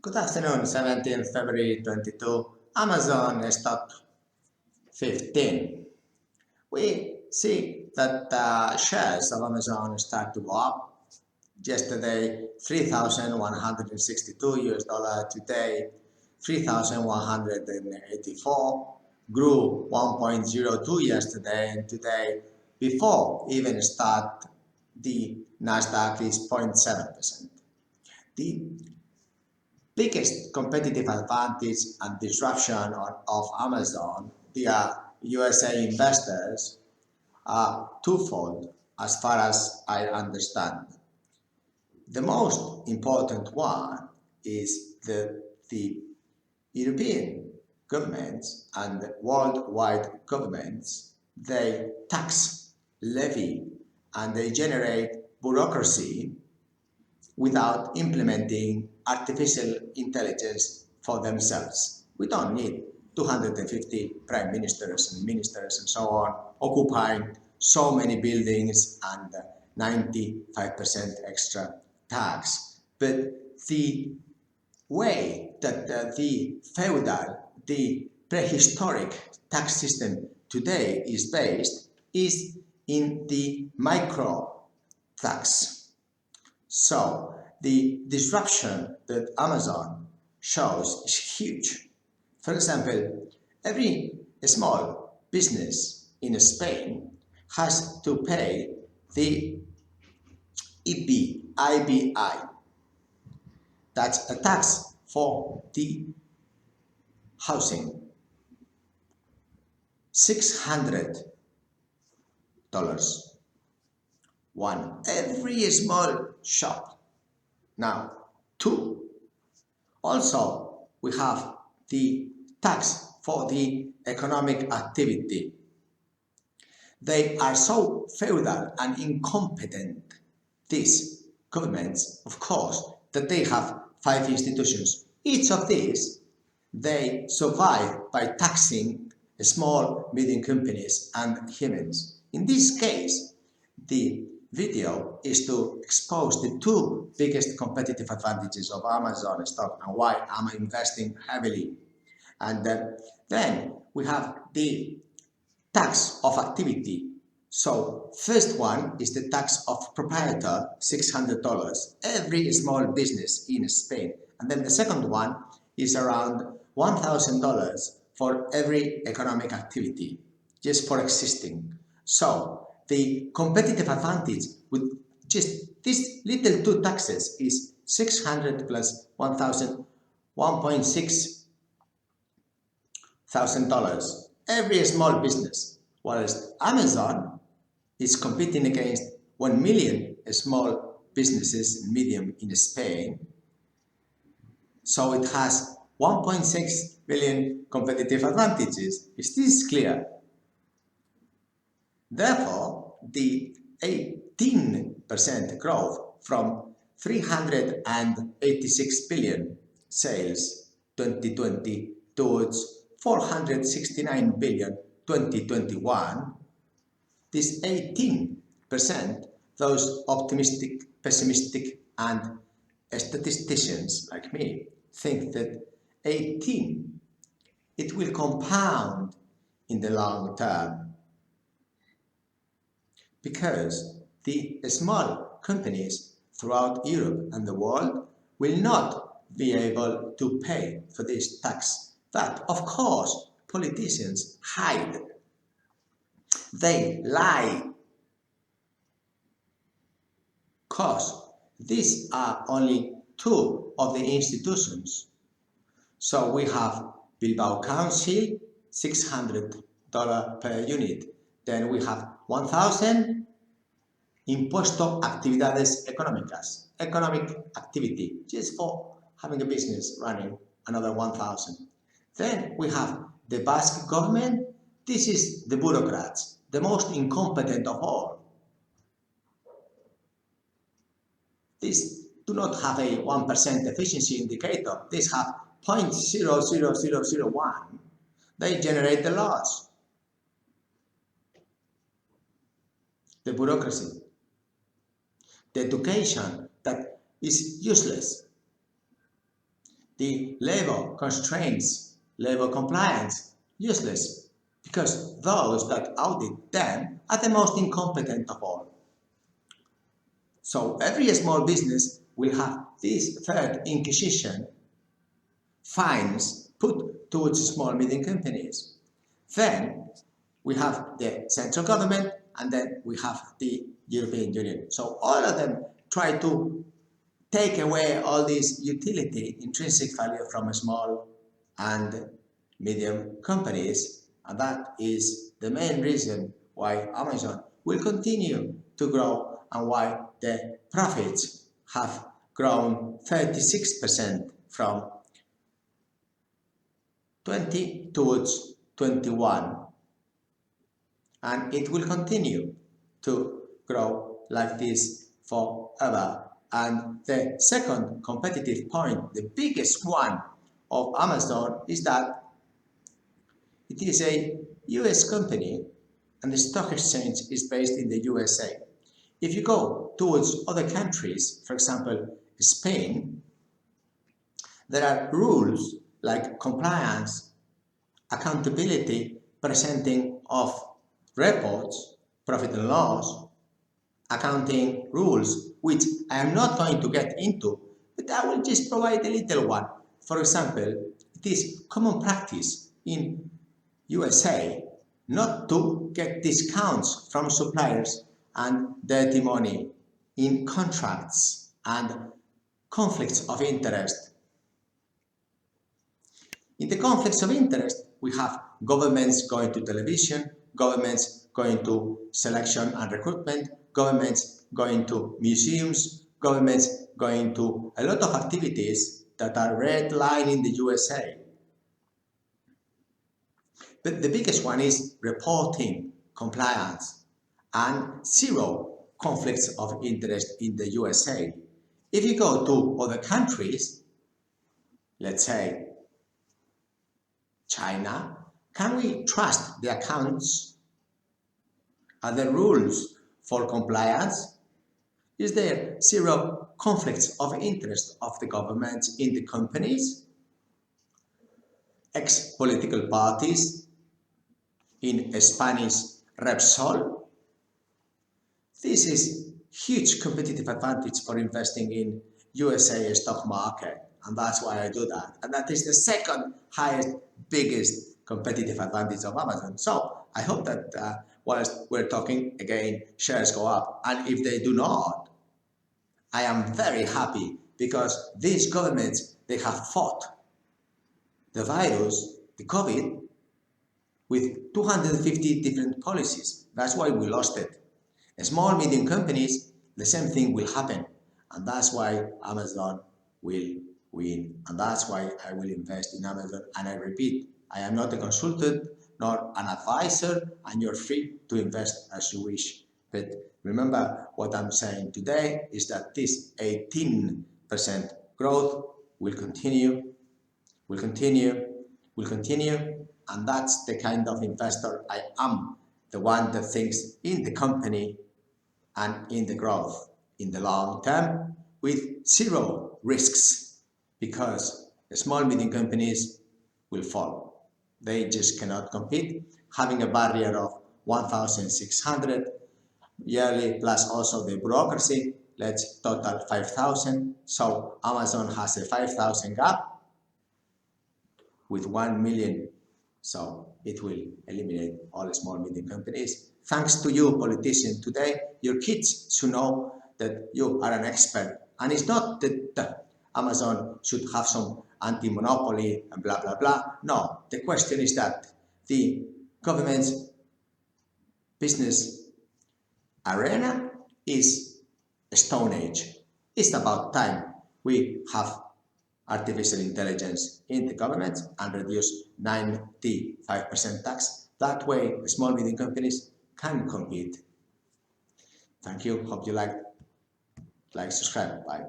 Good afternoon, 17th February 22, Amazon stock 15. We see that shares of Amazon start to go up. Yesterday, $3,162, today, 3,184, grew 1.02 yesterday, and today, before even start, the Nasdaq is 0.7%. The biggest competitive advantage and disruption of Amazon via USA investors are twofold as far as I understand. The most important one is that the European governments and worldwide governments, they tax, levy, and they generate bureaucracy without implementing artificial intelligence for themselves. We don't need 250 prime ministers and ministers and so on occupying so many buildings and 95% extra tax. But the way that the feudal, the prehistoric tax system today is based is in the micro tax. So the disruption that Amazon shows is huge. For example, every small business in Spain has to pay the IBI. That's a tax for the housing. $600. One, every small shop. Now, two, also we have the tax for the economic activity. They are so feudal and incompetent, these governments, of course, that they have 5 institutions. Each of these, they survive by taxing small, medium companies and humans. In this case, the video is to expose the two biggest competitive advantages of Amazon stock and why I'm investing heavily. And then we have the tax of activity. So first one is the tax of proprietor, $600, every small business in Spain. And then the second one is around $1,000 for every economic activity, just for existing. So the competitive advantage with just these little two taxes is 600 plus 1,000, $1,600 every small business, whereas Amazon is competing against 1 million small businesses, medium in Spain. So it has 1.6 million competitive advantages. Is this clear? Therefore, the 18% growth from 386 billion sales 2020 towards 469 billion 2021, this 18%, those optimistic, pessimistic, and statisticians like me think that 18, it will compound in the long term, because the small companies throughout Europe and the world will not be able to pay for this tax. But of course, politicians hide. They lie. Because these are only two of the institutions. So we have Bilbao Council, $600 per unit. Then we have 1,000 Impuesto Actividades Económicas, economic activity, just for having a business running, another 1,000. Then we have the Basque government. This is the bureaucrats, the most incompetent of all. These do not have a 1% efficiency indicator. These have 0.00001. They generate the loss. The bureaucracy, the education that is useless, the labor constraints, labor compliance, useless, because those that audit them are the most incompetent of all. So every small business will have this third inquisition, fines put towards small medium companies. Then we have the central government, and then we have the European Union. So all of them try to take away all this utility, intrinsic value from small and medium companies, and that is the main reason why Amazon will continue to grow and why the profits have grown 36% from 20 towards 21, and it will continue to grow like this forever. And the second competitive point, the biggest one of Amazon, is that it is a US company and the stock exchange is based in the USA. If you go towards other countries, for example, Spain, there are rules like compliance, accountability, presenting of reports, profit and loss, accounting rules, which I am not going to get into, but I will just provide a little one. For example, it is common practice in USA not to get discounts from suppliers and dirty money in contracts and conflicts of interest. In the conflicts of interest, we have governments going to television, governments going to selection and recruitment, governments going to museums, governments going to a lot of activities that are red line in the USA. But the biggest one is reporting, compliance, and zero conflicts of interest in the USA. If you go to other countries, let's say China, can we trust the accounts? Are there rules for compliance? Is there zero conflicts of interest of the governments in the companies? Ex-political parties in Spanish Repsol? This is huge competitive advantage for investing in USA stock market, and that's why I do that. And that is the second highest, biggest competitive advantage of Amazon. So I hope that whilst we're talking again, shares go up. And if they do not, I am very happy because these governments, they have fought the virus, the COVID, with 250 different policies. That's why we lost it. Small, medium companies, the same thing will happen. And that's why Amazon will win. And that's why I will invest in Amazon. And I repeat, I am not a consultant nor an advisor, and you're free to invest as you wish. But remember, what I'm saying today is that this 18% growth will continue, and that's the kind of investor I am, the one that thinks in the company and in the growth in the long term with zero risks, because the small medium companies will fall. They just cannot compete. Having a barrier of 1,600 yearly plus also the bureaucracy, let's total 5,000. So Amazon has a 5,000 gap with 1 million. So it will eliminate all the small medium companies. Thanks to you, politicians, today, your kids should know that you are an expert. And it's not that Amazon should have some anti-monopoly and blah, blah, blah. No, the question is that the government's business arena is a stone age. It's about time we have artificial intelligence in the government and reduce 95% tax. That way, small medium companies can compete. Thank you. Hope you like, subscribe. Bye.